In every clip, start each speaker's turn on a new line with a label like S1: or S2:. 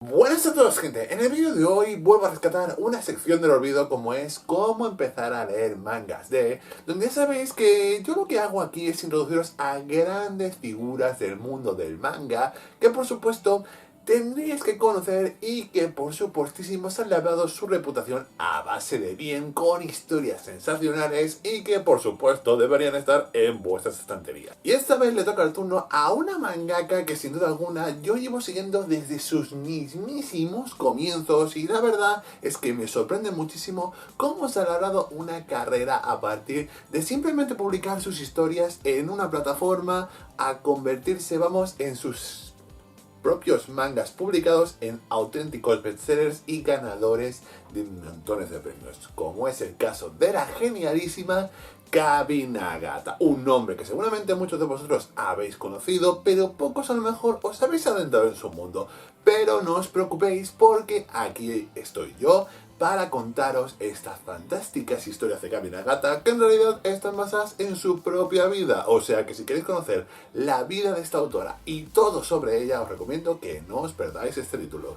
S1: Buenas a todos, gente. En el vídeo de hoy vuelvo a rescatar una sección del olvido como es cómo empezar a leer mangas donde ya sabéis que yo lo que hago aquí es introduciros a grandes figuras del mundo del manga que por supuesto tendréis que conocer y que por supuestísimo se han labrado su reputación a base de bien con historias sensacionales y que por supuesto deberían estar en vuestras estanterías. Y esta vez le toca el turno a una mangaka que sin duda alguna yo llevo siguiendo desde sus mismísimos comienzos y la verdad es que me sorprende muchísimo cómo se ha labrado una carrera a partir de simplemente publicar sus historias en una plataforma a convertirse, vamos, en sus propios mangas publicados en auténticos bestsellers y ganadores de montones de premios, como es el caso de la genialísima Kabi Nagata, un nombre que seguramente muchos de vosotros habéis conocido, pero pocos a lo mejor os habéis adentrado en su mundo. Pero no os preocupéis porque aquí estoy yo para contaros estas fantásticas historias de Kabi Nagata que en realidad están basadas en su propia vida. O sea que si queréis conocer la vida de esta autora y todo sobre ella, os recomiendo que no os perdáis este título.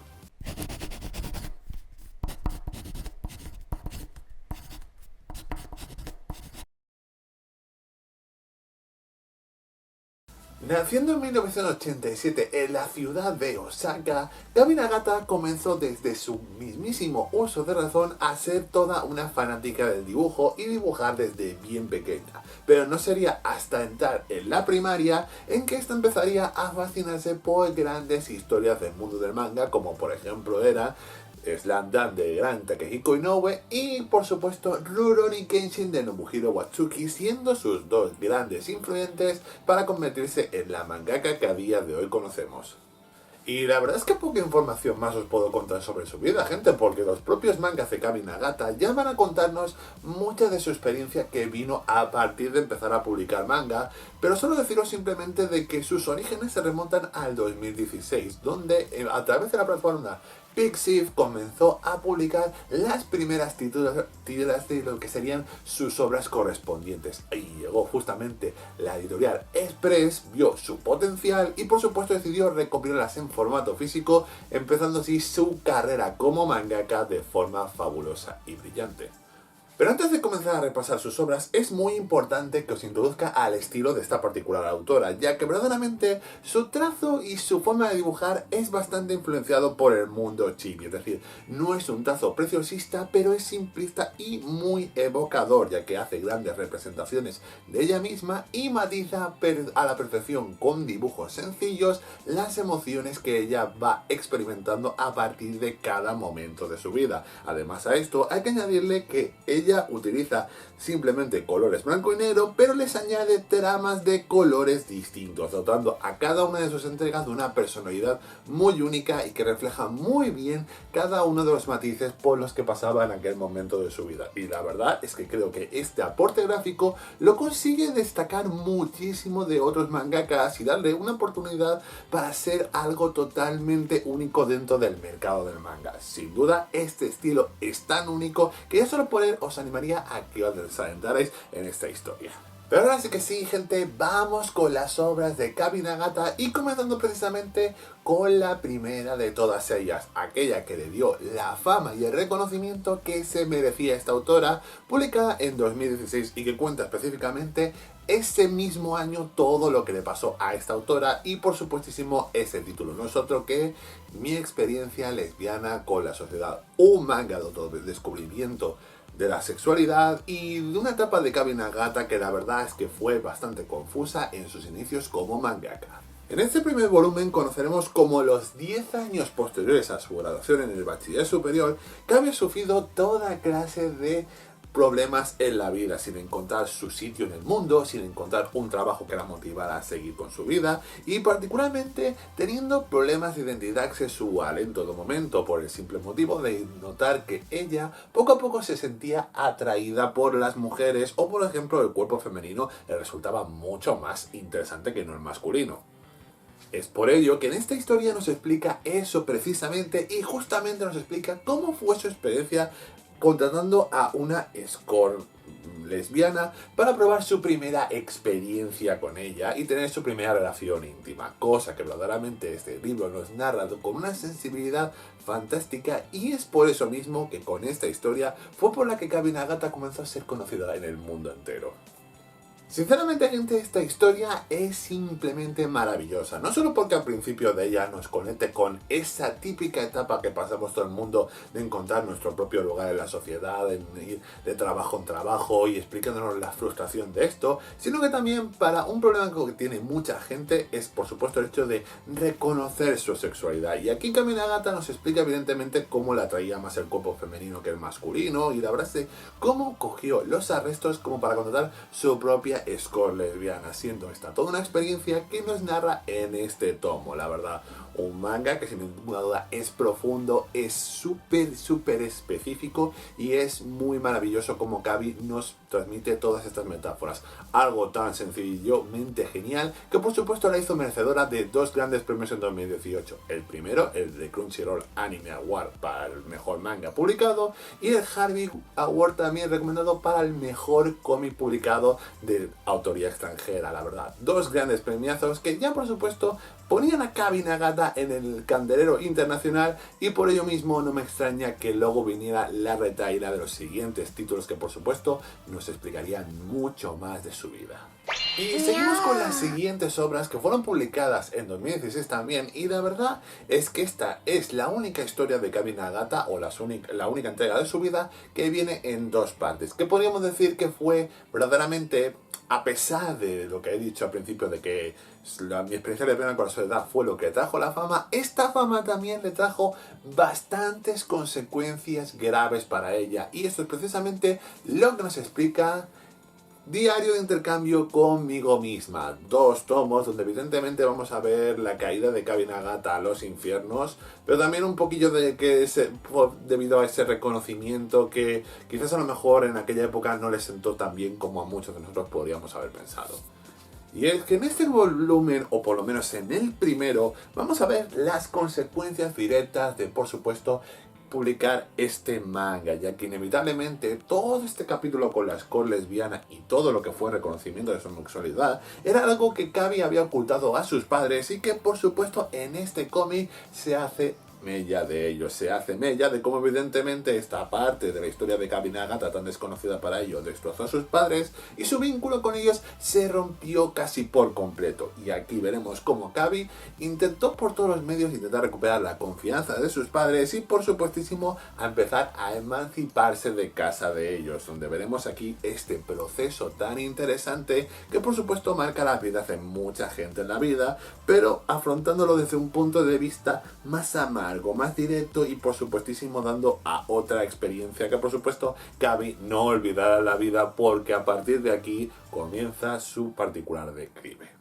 S1: Naciendo en 1987 en la ciudad de Osaka, Kabi Nagata comenzó desde su mismísimo uso de razón a ser toda una fanática del dibujo y dibujar desde bien pequeña. Pero no sería hasta entrar en la primaria en que esta empezaría a fascinarse por grandes historias del mundo del manga, como por ejemplo era Slam Dunk de gran Takehiko Inoue y por supuesto Rurouni Kenshin de Nobuhiro Watsuki, siendo sus dos grandes influentes para convertirse en la mangaka que a día de hoy conocemos. Y la verdad es que poca información más os puedo contar sobre su vida, gente, porque los propios mangas de Kabi Nagata ya van a contarnos mucha de su experiencia que vino a partir de empezar a publicar manga, pero solo deciros simplemente de que sus orígenes se remontan al 2016, donde a través de la plataforma Pixiv comenzó a publicar las primeras tiras de lo que serían sus obras correspondientes. Y llegó justamente la editorial Express, vio su potencial y por supuesto decidió recopilarlas en formato físico, empezando así su carrera como mangaka de forma fabulosa y brillante. Pero antes de comenzar a repasar sus obras, es muy importante que os introduzca al estilo de esta particular autora, ya que verdaderamente su trazo y su forma de dibujar es bastante influenciado por el mundo chibi, es decir, no es un trazo preciosista, pero es simplista y muy evocador, ya que hace grandes representaciones de ella misma y matiza a la perfección con dibujos sencillos las emociones que ella va experimentando a partir de cada momento de su vida. Además a esto hay que añadirle que ella utiliza simplemente colores blanco y negro, pero les añade tramas de colores distintos, dotando a cada una de sus entregas de una personalidad muy única y que refleja muy bien cada uno de los matices por los que pasaba en aquel momento de su vida. Y la verdad es que creo que este aporte gráfico lo consigue destacar muchísimo de otros mangakas y darle una oportunidad para ser algo totalmente único dentro del mercado del manga. Sin duda, este estilo es tan único que ya solo por él os animaría a que os adentrarais en esta historia. Pero ahora sí que sí, gente, vamos con las obras de Kabi Nagata y comenzando precisamente con la primera de todas ellas, aquella que le dio la fama y el reconocimiento que se merecía esta autora, publicada en 2016 y que cuenta específicamente ese mismo año todo lo que le pasó a esta autora y por supuestísimo ese título no es otro que Mi experiencia lesbiana con la sociedad, un manga de autodescubrimiento de la sexualidad y de una etapa de Kabi Nagata que la verdad es que fue bastante confusa en sus inicios como mangaka. En este primer volumen conoceremos cómo los 10 años posteriores a su graduación en el bachiller superior, Kabi ha sufrido toda clase de problemas en la vida, sin encontrar su sitio en el mundo, sin encontrar un trabajo que la motivara a seguir con su vida y particularmente teniendo problemas de identidad sexual en todo momento por el simple motivo de notar que ella poco a poco se sentía atraída por las mujeres o por ejemplo el cuerpo femenino le resultaba mucho más interesante que no el masculino. Es por ello que en esta historia nos explica eso precisamente y justamente nos explica cómo fue su experiencia contratando a una escort lesbiana para probar su primera experiencia con ella y tener su primera relación íntima, cosa que verdaderamente este libro nos narra con una sensibilidad fantástica, y es por eso mismo que con esta historia fue por la que Kabi Nagata comenzó a ser conocida en el mundo entero. Sinceramente, gente, esta historia es simplemente maravillosa. No solo porque al principio de ella nos conecte con esa típica etapa que pasamos todo el mundo de encontrar nuestro propio lugar en la sociedad, en ir de trabajo en trabajo y explicándonos la frustración de esto, sino que también para un problema que tiene mucha gente es, por supuesto, el hecho de reconocer su sexualidad. Y aquí Kabi Nagata nos explica evidentemente cómo le atraía más el cuerpo femenino que el masculino, y la verdad es cómo cogió los arrestos como para contratar su propia escort lesbiana, siendo esta toda una experiencia que nos narra en este tomo. La verdad, un manga que sin ninguna duda es profundo, es súper específico, y es muy maravilloso como Kabi nos transmite todas estas metáforas. Algo tan sencillamente genial que por supuesto la hizo merecedora de 2 grandes premios en 2018. El primero, el de Crunchyroll Anime Award para el mejor manga publicado, y el Harvey Award también recomendado para el mejor cómic publicado de autoría extranjera. La verdad, 2 grandes premiazos que ya por supuesto ponían a Kabi Nagata en el candelero internacional, y por ello mismo no me extraña que luego viniera la retahíla de los siguientes títulos que por supuesto nos explicarían mucho más de su vida. Y seguimos con las siguientes obras que fueron publicadas en 2016 también, y la verdad es que esta es la única historia de Kabi Nagata, o la única entrega de su vida que viene en 2 partes, que podríamos decir que fue verdaderamente, a pesar de lo que he dicho al principio de que mi experiencia de pena con la soledad fue lo que trajo la fama, esta fama también le trajo bastantes consecuencias graves para ella, y esto es precisamente lo que nos explica Diario de intercambio conmigo misma. 2 tomos donde evidentemente vamos a ver la caída de Kabi Nagata a los infiernos, pero también un poquillo de que debido a ese reconocimiento que quizás a lo mejor en aquella época no le sentó tan bien como a muchos de nosotros podríamos haber pensado. Y es que en este volumen, o por lo menos en el primero, vamos a ver las consecuencias directas de, por supuesto, publicar este manga, ya que inevitablemente todo este capítulo con la escort lesbiana y todo lo que fue reconocimiento de su sexualidad era algo que Kabi había ocultado a sus padres, y que por supuesto en este cómic se hace mella de ello, se hace mella de cómo evidentemente esta parte de la historia de Kabi Nagata, tan desconocida para ellos, destrozó a sus padres y su vínculo con ellos se rompió casi por completo. Y aquí veremos cómo Kabi intentó por todos los medios intentar recuperar la confianza de sus padres y por supuestísimo a empezar a emanciparse de casa de ellos, donde veremos aquí este proceso tan interesante que por supuesto marca la vida de mucha gente en la vida, pero afrontándolo desde un punto de vista más amargo, algo más directo, y por supuestísimo dando a otra experiencia que por supuesto Kabi no olvidará la vida, porque a partir de aquí comienza su particular declive.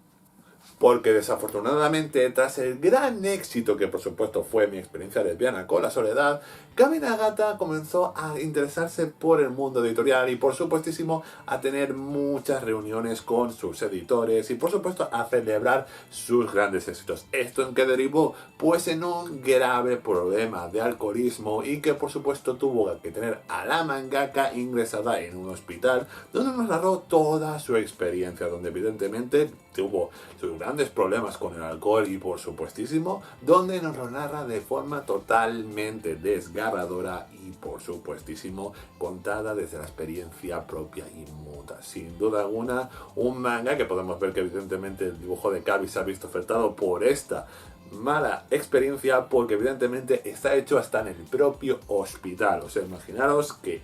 S1: Porque desafortunadamente, tras el gran éxito que por supuesto fue mi experiencia lesbiana con la soledad, Kabi Nagata comenzó a interesarse por el mundo editorial y por supuestísimo a tener muchas reuniones con sus editores y por supuesto a celebrar sus grandes éxitos. ¿Esto en qué derivó? Pues en un grave problema de alcoholismo, y que por supuesto tuvo que tener a la mangaka ingresada en un hospital, donde nos narró toda su experiencia, donde evidentemente tuvo sus grandes problemas con el alcohol y por supuestísimo donde nos lo narra de forma totalmente desgarradora y por supuestísimo contada desde la experiencia propia y muda. Sin duda alguna un manga que podemos ver que evidentemente el dibujo de Kabi se ha visto afectado por esta mala experiencia, porque evidentemente está hecho hasta en el propio hospital. O sea, imaginaros qué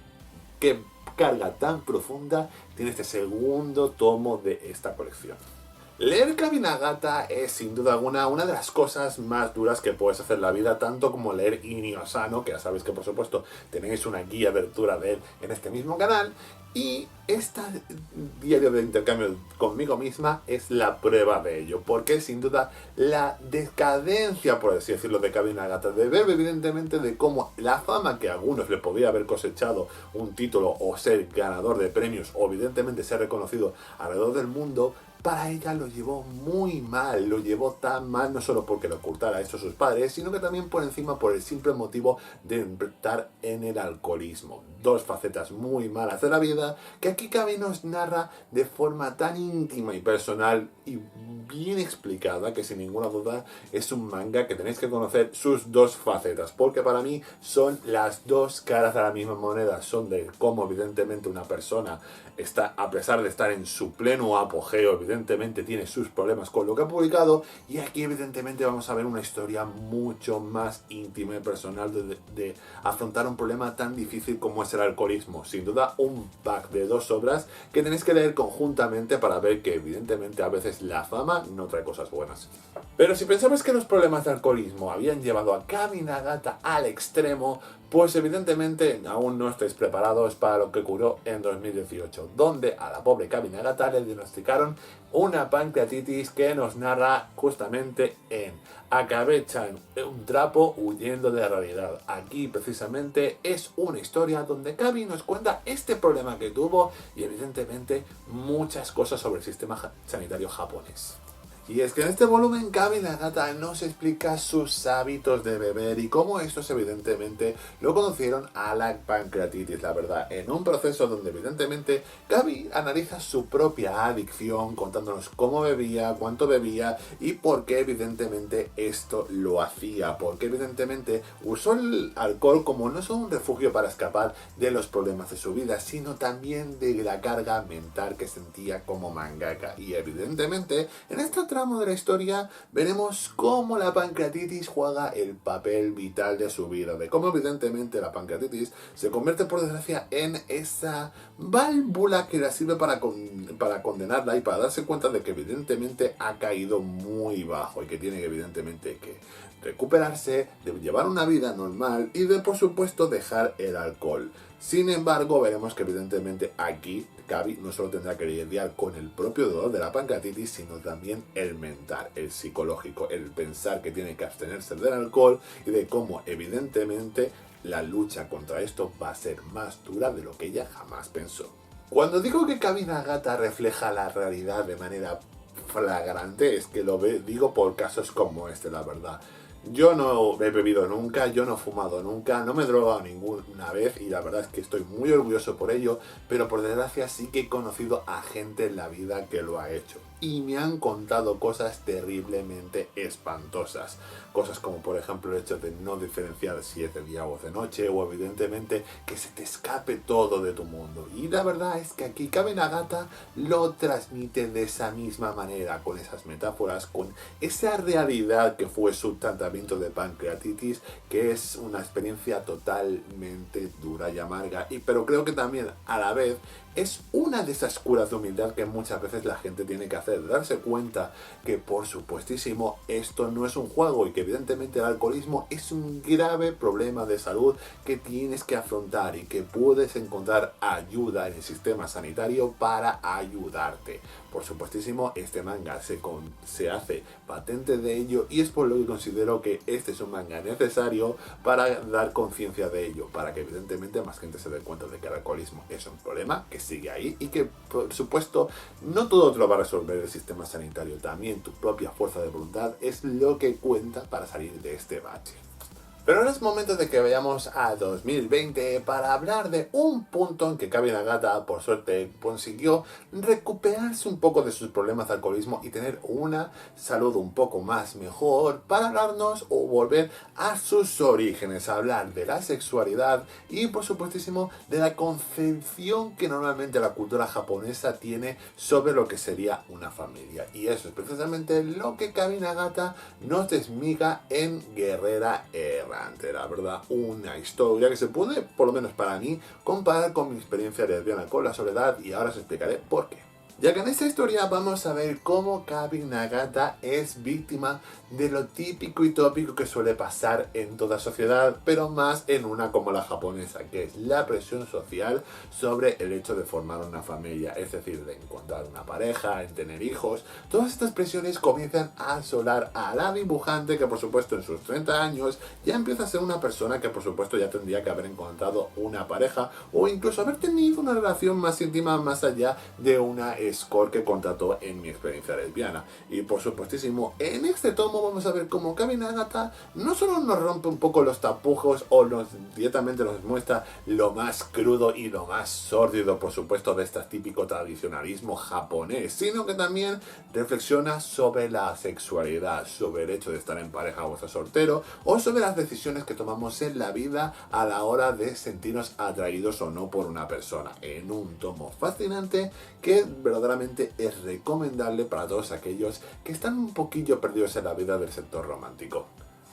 S1: carga tan profunda tiene este segundo tomo de esta colección. Leer Kabi Nagata es sin duda alguna una de las cosas más duras que puedes hacer en la vida, tanto como leer Inio Asano, que ya sabéis que por supuesto tenéis una guía de lectura de él en este mismo canal, y este diario de intercambio conmigo misma es la prueba de ello, porque sin duda la decadencia, por así decirlo, de Kabi Nagata, de ver evidentemente de cómo la fama que a algunos le podía haber cosechado un título o ser ganador de premios o evidentemente ser reconocido alrededor del mundo, para ella lo llevó muy mal, lo llevó tan mal no solo porque le ocultara esto a sus padres, sino que también por encima por el simple motivo de entrar en el alcoholismo. Dos facetas muy malas de la vida que aquí Kabi nos narra de forma tan íntima y personal y bien explicada que sin ninguna duda es un manga que tenéis que conocer sus dos facetas, porque para mí son las dos caras de la misma moneda. Son de cómo evidentemente una persona está, a pesar de estar en su pleno apogeo, evidentemente tiene sus problemas con lo que ha publicado, y aquí evidentemente vamos a ver una historia mucho más íntima y personal de afrontar un problema tan difícil como es el alcoholismo. Sin duda un pack de dos obras que tenéis que leer conjuntamente para ver que evidentemente a veces la fama no trae cosas buenas. Pero si pensabas que los problemas de alcoholismo habían llevado a Kabi Nagata al extremo, pues evidentemente aún no estáis preparados para lo que ocurrió en 2018, donde a la pobre Kabi Nagata le diagnosticaron una pancreatitis que nos narra justamente en Acabé echan un trapo huyendo de la realidad. Aquí precisamente es una historia donde Kabi nos cuenta este problema que tuvo y evidentemente muchas cosas sobre el sistema sanitario japonés. Y es que en este volumen Kabi Nagata nos explica sus hábitos de beber y cómo estos evidentemente lo conducieron a la pancreatitis, la verdad, en un proceso donde evidentemente Kabi analiza su propia adicción, contándonos cómo bebía, cuánto bebía y por qué evidentemente esto lo hacía, porque evidentemente usó el alcohol como no solo un refugio para escapar de los problemas de su vida, sino también de la carga mental que sentía como mangaka. Y evidentemente en esta tramo de la historia veremos cómo la pancreatitis juega el papel vital de su vida, de cómo evidentemente la pancreatitis se convierte por desgracia en esa válvula que la sirve para condenarla y para darse cuenta de que evidentemente ha caído muy bajo y que tiene evidentemente que recuperarse, de llevar una vida normal y de por supuesto dejar el alcohol. Sin embargo, veremos que evidentemente aquí Kabi no solo tendrá que lidiar con el propio dolor de la pancreatitis, sino también el mental, el psicológico, el pensar que tiene que abstenerse del alcohol y de cómo evidentemente la lucha contra esto va a ser más dura de lo que ella jamás pensó. Cuando digo que Kabi Nagata refleja la realidad de manera flagrante, es que digo por casos como este, la verdad. Yo no he bebido nunca, yo no he fumado nunca, no me he drogado ninguna vez y la verdad es que estoy muy orgulloso por ello, pero por desgracia sí que he conocido a gente en la vida que lo ha hecho y me han contado cosas terriblemente espantosas. Cosas como por ejemplo el hecho de no diferenciar si es de día o de noche, o evidentemente que se te escape todo de tu mundo. Y la verdad es que aquí Kabi Nagata lo transmite de esa misma manera, con esas metáforas, con esa realidad que fue su tratamiento de pancreatitis, que es una experiencia totalmente dura y amarga, pero creo que también a la vez es una de esas curas de humildad que muchas veces la gente tiene que hacer, darse cuenta que por supuestísimo esto no es un juego y que evidentemente el alcoholismo es un grave problema de salud que tienes que afrontar y que puedes encontrar ayuda en el sistema sanitario para ayudarte. Por supuestísimo, este manga se hace patente de ello y es por lo que considero que este es un manga necesario para dar conciencia de ello, para que evidentemente más gente se dé cuenta de que el alcoholismo es un problema que sigue ahí y que por supuesto no todo te lo va a resolver el sistema sanitario, también tu propia fuerza de voluntad es lo que cuenta para salir de este bache. Pero ahora es momento de que vayamos a 2020 para hablar de un punto en que Kabi Nagata, por suerte, consiguió recuperarse un poco de sus problemas de alcoholismo y tener una salud un poco más mejor para hablarnos o volver a sus orígenes, a hablar de la sexualidad y, por supuestísimo, de la concepción que normalmente la cultura japonesa tiene sobre lo que sería una familia. Y eso es precisamente lo que Kabi Nagata nos desmiga en Guerrera Errante. La verdad, una historia que se puede, por lo menos para mí, comparar con mi experiencia lesbiana con la soledad y ahora os explicaré por qué. Ya que en esta historia vamos a ver cómo Kabi Nagata es víctima de lo típico y tópico que suele pasar en toda sociedad, pero más en una como la japonesa, que es la presión social sobre el hecho de formar una familia, es decir, de encontrar una pareja, en tener hijos. Todas estas presiones comienzan a asolar a la dibujante que por supuesto en sus 30 años ya empieza a ser una persona que por supuesto ya tendría que haber encontrado una pareja o incluso haber tenido una relación más íntima más allá de una escort que contrató en mi experiencia lesbiana. Y por supuestísimo, en este tomo vamos a ver cómo Kami Nagata no solo nos rompe un poco los tapujos o directamente nos muestra lo más crudo y lo más sórdido, por supuesto, de este típico tradicionalismo japonés, sino que también reflexiona sobre la sexualidad, sobre el hecho de estar en pareja o estar soltero, o sobre las decisiones que tomamos en la vida a la hora de sentirnos atraídos o no por una persona, en un tomo fascinante que verdaderamente es recomendable para todos aquellos que están un poquillo perdidos en la vida del sector romántico.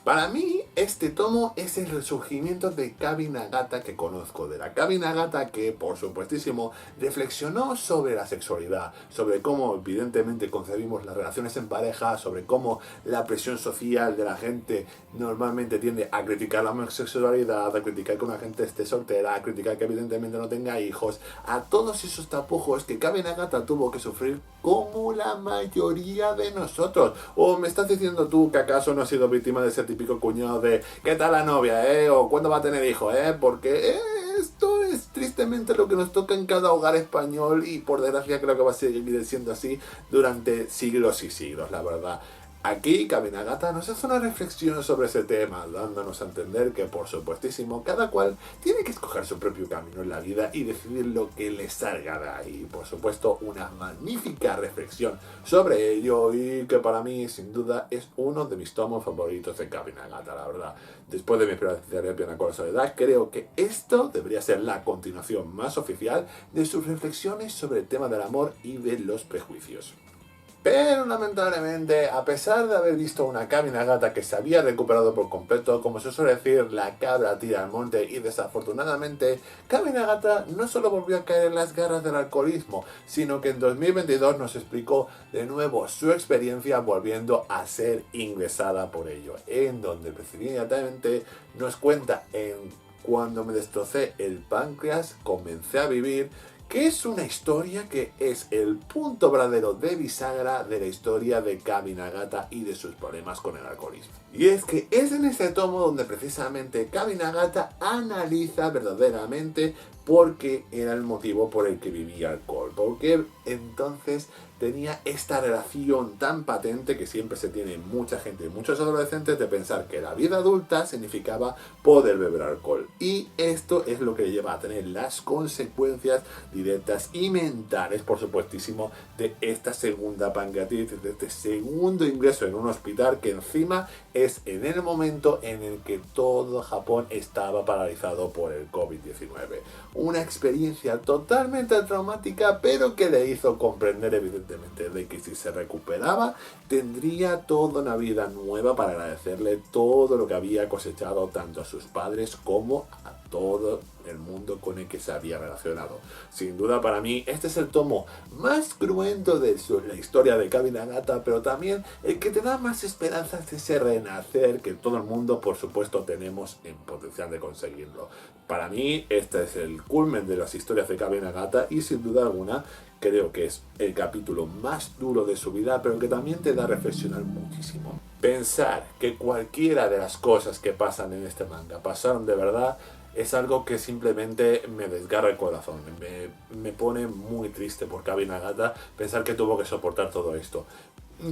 S1: Para mí, este tomo es el resurgimiento de Kami Nagata que conozco, de la Kami Nagata que, por supuestísimo, reflexionó sobre la sexualidad, sobre cómo, evidentemente, concebimos las relaciones en pareja, sobre cómo la presión social de la gente normalmente tiende a criticar la homosexualidad, a criticar que una gente esté soltera, a criticar que, evidentemente, no tenga hijos, a todos esos tapujos que Kami Nagata tuvo que sufrir como la mayoría de nosotros. ¿O me estás diciendo tú que acaso no has sido víctima de ese típico cuñado de ¿qué tal la novia, o cuándo va a tener hijos, porque esto es tristemente lo que nos toca en cada hogar español y por desgracia creo que va a seguir siendo así durante siglos y siglos, la verdad? Aquí Kami Nagata nos hace una reflexión sobre ese tema, dándonos a entender que, por supuestísimo, cada cual tiene que escoger su propio camino en la vida y decidir lo que le salga de ahí. Por supuesto, una magnífica reflexión sobre ello y que para mí, sin duda, es uno de mis tomos favoritos de Kami Nagata, la verdad. Después de mi experiencia de Piano con la Soledad, creo que esto debería ser la continuación más oficial de sus reflexiones sobre el tema del amor y de los prejuicios. Pero lamentablemente, a pesar de haber visto una Kami Nagata que se había recuperado por completo, como se suele decir, la cabra tira al monte, y desafortunadamente, Kami Nagata no solo volvió a caer en las garras del alcoholismo, sino que en 2022 nos explicó de nuevo su experiencia volviendo a ser ingresada por ello, en donde precisamente nos cuenta en cuando me destrocé el páncreas, comencé a vivir, que es una historia que es el punto verdadero de bisagra de la historia de Kami Nagata y de sus problemas con el alcoholismo. Y es que es en este tomo donde precisamente Kami Nagata analiza verdaderamente por qué era el motivo por el que vivía alcohol, porque entonces tenía esta relación tan patente que siempre se tiene mucha gente, muchos adolescentes, de pensar que la vida adulta significaba poder beber alcohol. Y esto es lo que lleva a tener las consecuencias directas y mentales, por supuestísimo, de esta segunda pancreatitis, de este segundo ingreso en un hospital que encima es en el momento en el que todo Japón estaba paralizado por el COVID-19. Una experiencia totalmente traumática, pero que le hizo comprender evidentemente de que si se recuperaba tendría toda una vida nueva para agradecerle todo lo que había cosechado tanto a sus padres como a todo el mundo con el que se había relacionado. Sin duda para mí este es el tomo más cruento de la historia de Kami Nagata, pero también el que te da más esperanzas de ese renacer que todo el mundo por supuesto tenemos en potencial de conseguirlo. Para mí este es el culmen de las historias de Kami Nagata y sin duda alguna creo que es el capítulo más duro de su vida, pero que también te da a reflexionar muchísimo. Pensar que cualquiera de las cosas que pasan en este manga pasaron de verdad es algo que simplemente me desgarra el corazón, me pone muy triste por Kami Nagata pensar que tuvo que soportar todo esto.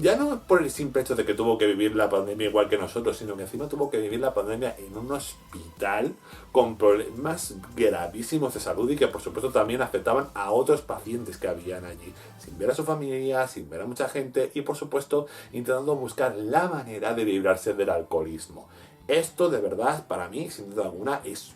S1: Ya no por el simple hecho de que tuvo que vivir la pandemia igual que nosotros, sino que encima tuvo que vivir la pandemia en un hospital con problemas gravísimos de salud y que por supuesto también afectaban a otros pacientes que habían allí, sin ver a su familia, sin ver a mucha gente y por supuesto intentando buscar la manera de librarse del alcoholismo. Esto de verdad para mí, sin duda alguna, es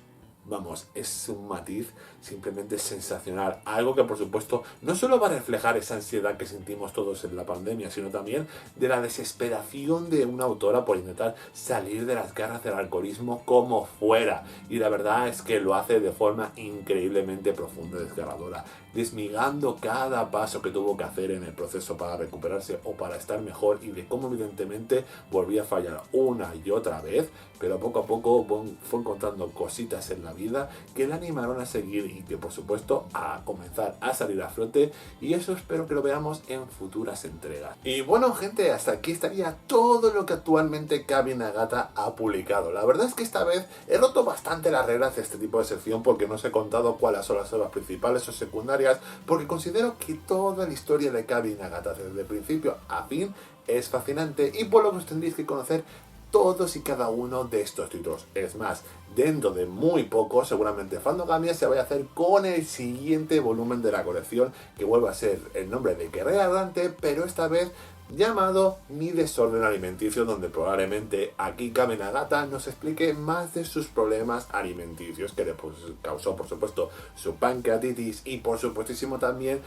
S1: un matiz simplemente sensacional. Algo que por supuesto no solo va a reflejar esa ansiedad que sentimos todos en la pandemia, sino también de la desesperación de una autora por intentar salir de las garras del alcoholismo como fuera. Y la verdad es que lo hace de forma increíblemente profunda y desgarradora, desmigando cada paso que tuvo que hacer en el proceso para recuperarse o para estar mejor y de cómo evidentemente volvía a fallar una y otra vez, pero poco a poco fue encontrando cositas en la vida que le animaron a seguir y que por supuesto a comenzar a salir a flote, y eso espero que lo veamos en futuras entregas. Y bueno gente, hasta aquí estaría todo lo que actualmente Kami Nagata ha publicado. La verdad es que esta vez he roto bastante las reglas de este tipo de sección porque no os he contado cuáles son las obras principales o secundarias, historias, porque considero que toda la historia de Kabi Nagata, desde el principio a fin, es fascinante y por lo que os tendréis que conocer todos y cada uno de estos títulos. Es más, dentro de muy poco, seguramente Fandogamia se vaya a hacer con el siguiente volumen de la colección, que vuelve a ser el nombre de Guerrera Errante, pero esta vez llamado Mi Desorden Alimenticio, donde probablemente aquí Kabi Nagata nos explique más de sus problemas alimenticios que le causó, por supuesto, su pancreatitis y por supuestísimo también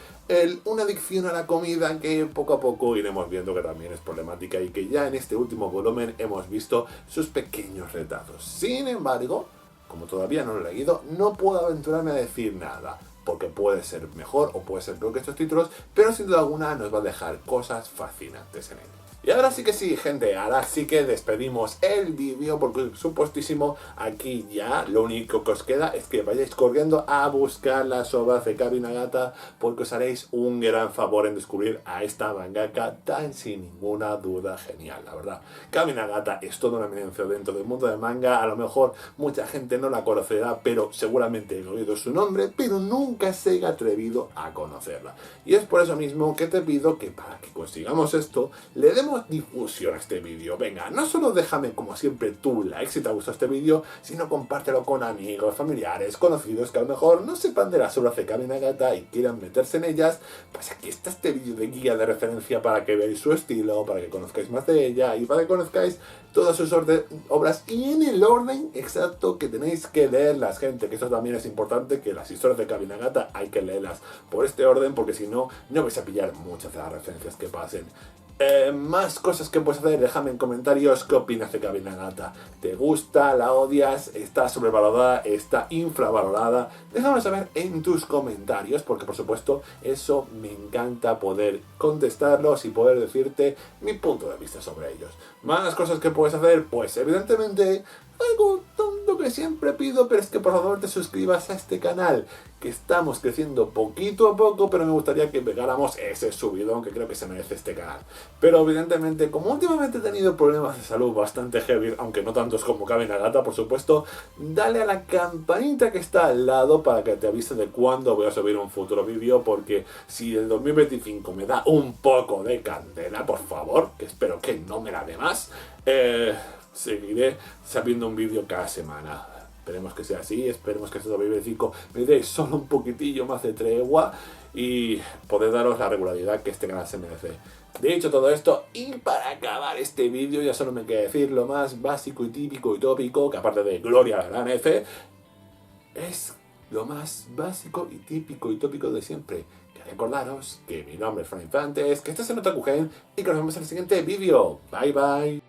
S1: una adicción a la comida que poco a poco iremos viendo que también es problemática y que ya en este último volumen hemos visto sus pequeños retazos. Sin embargo, como todavía no lo he leído, no puedo aventurarme a decir nada, porque puede ser mejor o puede ser peor que estos títulos, pero sin duda alguna nos va a dejar cosas fascinantes en él. Y ahora sí que sí, gente, ahora sí que despedimos el vídeo, porque supuestísimo aquí ya lo único que os queda es que vayáis corriendo a buscar las obras de Kabi Nagata, porque os haréis un gran favor en descubrir a esta mangaka tan sin ninguna duda genial, la verdad. Kabi Nagata es toda una eminencia dentro del mundo del manga, a lo mejor mucha gente no la conocerá, pero seguramente he oído su nombre, pero nunca se haya atrevido a conocerla. Y es por eso mismo que te pido que para que consigamos esto, le demos difusión a este vídeo. Venga, no solo déjame como siempre tu like si te ha gustado este vídeo, sino compártelo con amigos, familiares, conocidos que a lo mejor no sepan de las obras de Kabi Nagata y quieran meterse en ellas. Pues aquí está este vídeo de guía de referencia para que veáis su estilo, para que conozcáis más de ella y para que conozcáis todas sus obras y en el orden exacto que tenéis que leerlas, gente, que eso también es importante, que las historias de Kabi Nagata hay que leerlas por este orden, porque si no, no vais a pillar muchas de las referencias que pasen. Más cosas que puedes hacer, déjame en comentarios qué opinas de Kabi Nagata. ¿Te gusta? ¿La odias? ¿Está sobrevalorada? ¿Está infravalorada? Déjame saber en tus comentarios, porque por supuesto eso me encanta poder contestarlos y poder decirte mi punto de vista sobre ellos. Más cosas que puedes hacer, pues evidentemente algo tonto que siempre pido, pero es que por favor te suscribas a este canal, que estamos creciendo poquito a poco, pero me gustaría que pegáramos ese subidón que creo que se merece este canal. Pero evidentemente, como últimamente he tenido problemas de salud bastante heavy, aunque no tantos como Kabi Nagata, por supuesto, dale a la campanita que está al lado para que te avise de cuándo voy a subir un futuro vídeo, porque si el 2025 me da un poco de candela, por favor, que espero que no me la dé más, seguiré sabiendo un vídeo cada semana. Esperemos que sea así, esperemos que este 2025 me dé solo un poquitillo más de tregua y poder daros la regularidad que este canal se merece. Dicho todo esto, y para acabar este vídeo ya solo me queda decir lo más básico y típico y tópico, que aparte de Gloria a la gran F, es lo más básico y típico y tópico de siempre. Que recordaros que mi nombre es Fran Infantes, que estás en Otaku Gen y que nos vemos en el siguiente vídeo. Bye bye.